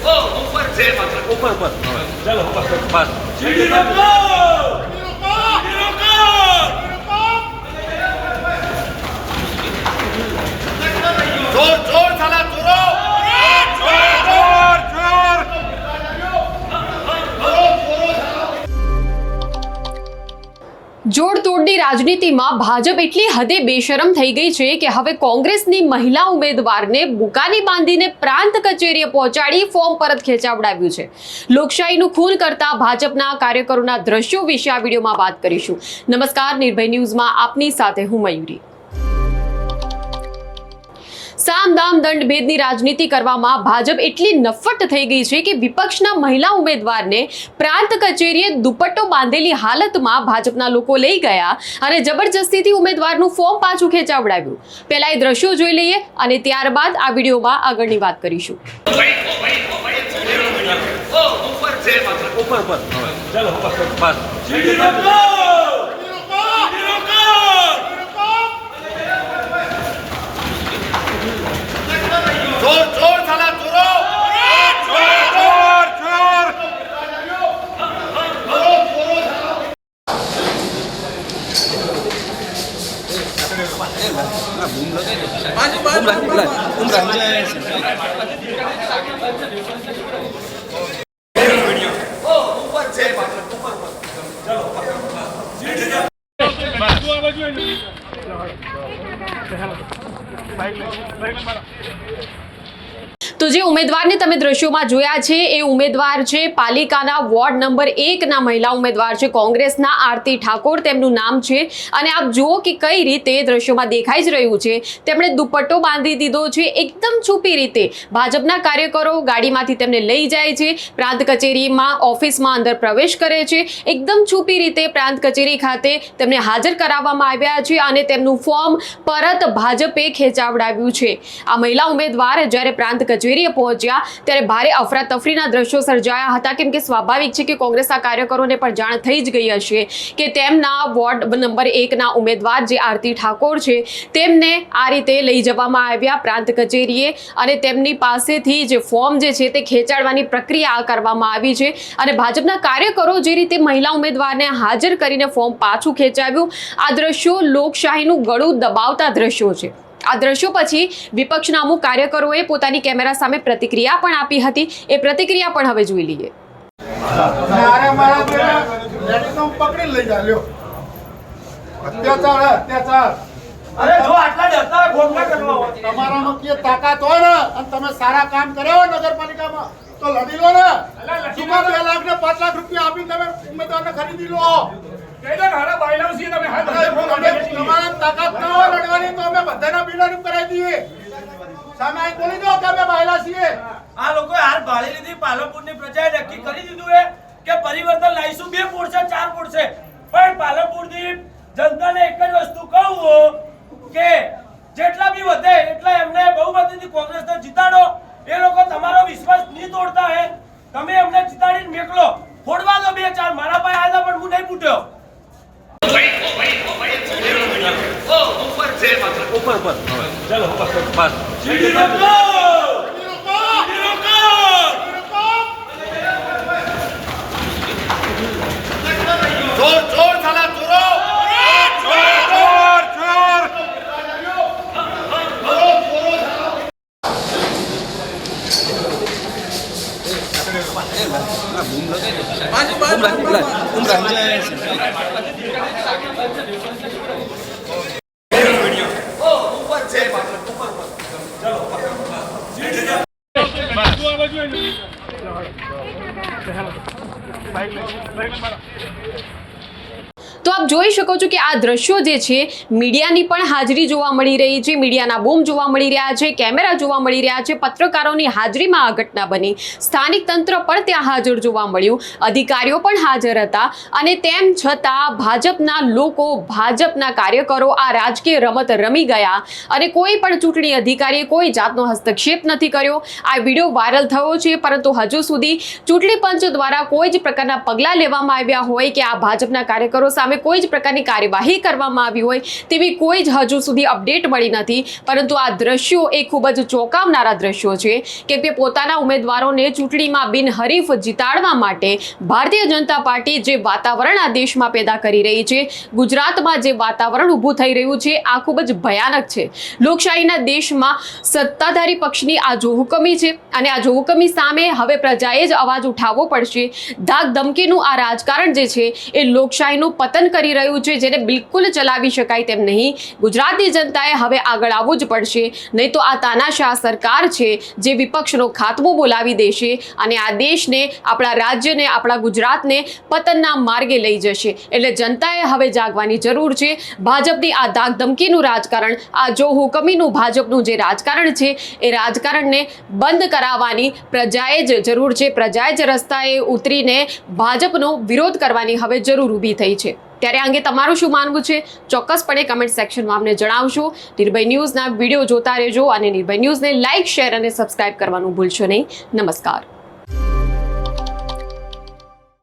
ऊपर से ऊपर ऊपर चलो ऊपर बस जोर जोर साला जोरो જોડતોડની રાજનીતિમાં ભાજપ એટલી હદે બેશરમ થઈ ગઈ છે કે હવે કોંગ્રેસની મહિલા ઉમેદવારને બુકાની બાંધીને પ્રાંત કચેરીએ પહોંચાડી ફોર્મ પરત ખેંચાવડાવ્યું છે। લોકશાહીનું ખૂન કરતા ભાજપના કાર્યકરોના દ્રશ્યો વિશે આ વિડીયોમાં વાત કરીશું। નમસ્કાર, નિર્ભય ન્યૂઝમાં આપની સાથે હું મયુરી। સામ દામ દંડ ભેદની રાજનીતિ કરવામાં ભાજપ એટલી નફ્ફટ થઈ ગઈ છે કે વિપક્ષના મહિલા ઉમેદવારને પ્રાંત કચેરીએ દુપટ્ટો બાંધેલી હાલતમાં ભાજપના લોકો લઈ ગયા અને જબરજસ્તીથી ઉમેદવારનું ફોર્મ પાછું ખેંચાવડાવ્યું। પહેલા એ દ્રશ્યો જોઈ લઈએ અને ત્યારબાદ આ વિડીયોમાં આગળની વાત કરીશું। ऊपर ऊपर चलो बस जोर जोर साला जोरो जोर जोर ऊपर से તો જે ઉમેદવારને તમે દ્રશ્યોમાં જોયા છે એ ઉમેદવાર છે પાલિકાના વોર્ડ નંબર 1 ના મહિલા ઉમેદવાર છે કોંગ્રેસના આરતી ઠાકોર તેમનું નામ છે। અને આપ જુઓ કે કઈ રીતે દ્રશ્યોમાં દેખાઈ જ રહ્યું છે, તેમણે દુપટ્ટો બાંધી દીધો છે એકદમ છુપી રીતે। ભાજપના કાર્યકરો ગાડીમાંથી તેમને લઈ જાય છે, પ્રાંત કચેરીમાં ઓફિસમાં અંદર પ્રવેશ કરે છે, એકદમ છુપી રીતે પ્રાંત કચેરી ખાતે તેમને હાજર કરાવવામાં આવ્યા છે અને તેમનું ફોર્મ પરત ભાજપે ખેંચાવડાવ્યું છે। આ મહિલા ઉમેદવાર જ્યારે પ્રાંત કચેરીએ પહોંચ્યા ત્યારે ભારે અફરાતફરીના દ્રશ્યો સર્જાયા હતા, કેમ કે સ્વાભાવિક છે કે કોંગ્રેસના કાર્યકરોને પણ જાણ થઈ જ ગઈ હશે કે તેમના વોર્ડ નંબર 1 ના ઉમેદવાર જે આરતી ઠાકોર છે તેમને આ રીતે લઈ જવામાં આવ્યા પ્રાંત કચેરીએ અને તેમની પાસેથી જે ફોર્મ જે છે તે ખેંચાડવાની પ્રક્રિયા કરવામાં આવી છે। અને ભાજપના કાર્યકરો જે રીતે મહિલા ઉમેદવારને હાજર કરીને ફોર્મ પાછું ખેંચાવ્યું, આ દ્રશ્યો લોકશાહીનું ગળું દબાવતા દ્રશ્યો છે। આ દ્રશ્યો પછી વિપક્ષના અમુક કાર્યકરોએ પોતાની કેમેરા સામે પ્રતિક્રિયા પણ આપી હતી, એ પ્રતિક્રિયા પણ હવે જોઈ લઈએ। અરે જો આટલા ડરતા હોય ફોન ના કરવા હોય, તમારામાં કે તાકાત હોય ને અને તમે સારા કામ કર્યા હોય નગરપાલિકામાં તો લડી લો ને। 2 લાખ ને 5 લાખ રૂપિયા આપીને તમે ઉમેદવારને ખરીદી લો। તમારા તાકાત ના હોય લડવાની તો અમે બધાના બિલાડી કરાવી દઈએ। સામે આઈ બોલી દો કે અમે બાયલા છીએ। આ લોકોએ હાર ભાળી લીધી। પાલનપુરની પ્રજાએ નક્કી કરી દીધું છે કે પરિવર્તન લાવીશું, 2 પોડશે 4 પોડશે, પણ પાલનપુરની જનતાને એક જ વસ્તુ કહું કે જેટલા બી વધે એટલા એમને બહુમતીથી કોંગ્રેસને જીતાડો। એ લોકો તમારો વિશ્વાસ નહીં તોડતા હે, તમે એમને જીતાડીને મેકલો, ફોડવા દો 2-4। મારા પાસે આવ્યા પણ હું નહીં પૂટ્યો। ऊपर से ऊपर ऊपर चलो बस जोर जोर साला जोरो जोर जोर ऊपर से તો આપ જોઈ શકો છો કે આ દ્રશ્યો જે છે મીડિયાની પણ હાજરી જોવા મળી રહી છે, મીડિયાના બૂમ જોવા મળી રહ્યા છે, કેમેરા જોવા મળી રહ્યા છે, પત્રકારોની હાજરીમાં આ ઘટના બની, સ્થાનિક તંત્ર પણ ત્યાં હાજર જોવા મળ્યું, અધિકારીઓ પણ હાજર હતા અને તેમ છતાં ભાજપના લોકો, ભાજપના કાર્યકરો આ રાજકીય રમત રમી ગયા અને કોઈ પણ ચૂંટણી અધિકારીએ કોઈ જાતનો હસ્તક્ષેપ નથી કર્યો। આ વિડીયો વાયરલ થયો છે, પરંતુ હજુ સુધી ચૂંટણી પંચ દ્વારા કોઈ જ પ્રકારના પગલાં લેવામાં આવ્યા હોય કે આ ભાજપના કાર્યકરો સામે કોઈ જ પ્રકારની કાર્યવાહી કરવામાં આવી હોય તેવી કોઈ જ હજુ સુધી અપડેટ મળી નથી. પરંતુ આ દ્રશ્યો એ ખૂબ જ ચોંકાવનારા દ્રશ્યો છે, કેમ કે પોતાના ઉમેદવારોને ચૂંટણીમાં બિનહરીફ જીતાડવા માટે ભારતીય જનતા પાર્ટી જે વાતાવરણ આ દેશમાં પેદા કરી રહી છે, ગુજરાતમાં જે વાતાવરણ ઊભું થઈ રહ્યું છે, આ ખૂબ જ ભયાનક છે. લોકશાહીના દેશમાં સત્તાધારી પક્ષની આ જોહુકમી છે અને આ જોહુકમી સામે હવે પ્રજાએ જ અવાજ ઉઠાવવો પડશે. ધાક ધમકીનું આ રાજકારણ જે છે એ લોકશાહીનું પતન કરી રહ્યું છે, જેને બિલકુલ ચલાવી શકાય તેમ નહીં. ગુજરાતની જનતાએ હવે આગળ આવવું જ પડશે, નહીં તો આ તાનાશાહ સરકાર છે જે વિપક્ષનો ખાત્મો બોલાવી દેશે અને આ દેશને, આપણા રાજ્યને, આપણા ગુજરાતને પતનના માર્ગે લઈ જશે. એટલે જનતાએ હવે જાગવાની જરૂર છે. ભાજપની આ ધાક ધમકીનું રાજકારણ, આ જોહુકમીનું ભાજપનું જે રાજકારણ છે એ રાજકારણને બંધ કરાવવાની પ્રજાએ જ જરૂર છે. પ્રજાએ જ રસ્તાએ ઉતરીને ભાજપનો વિરોધ કરવાની હવે જરૂર ઊભી થઈ છે. ત્યારે અંગે તમારું શું માનવું છે ચોક્કસપણે કમેન્ટ સેક્શનમાં અમને જણાવશો. નિર્ભય ન્યૂઝના વિડીયો જોતા રહેજો અને નિર્ભય ન્યૂઝને લાઇક, શેર અને સબસ્ક્રાઇબ કરવાનું ભૂલશો નહીં. નમસ્કાર.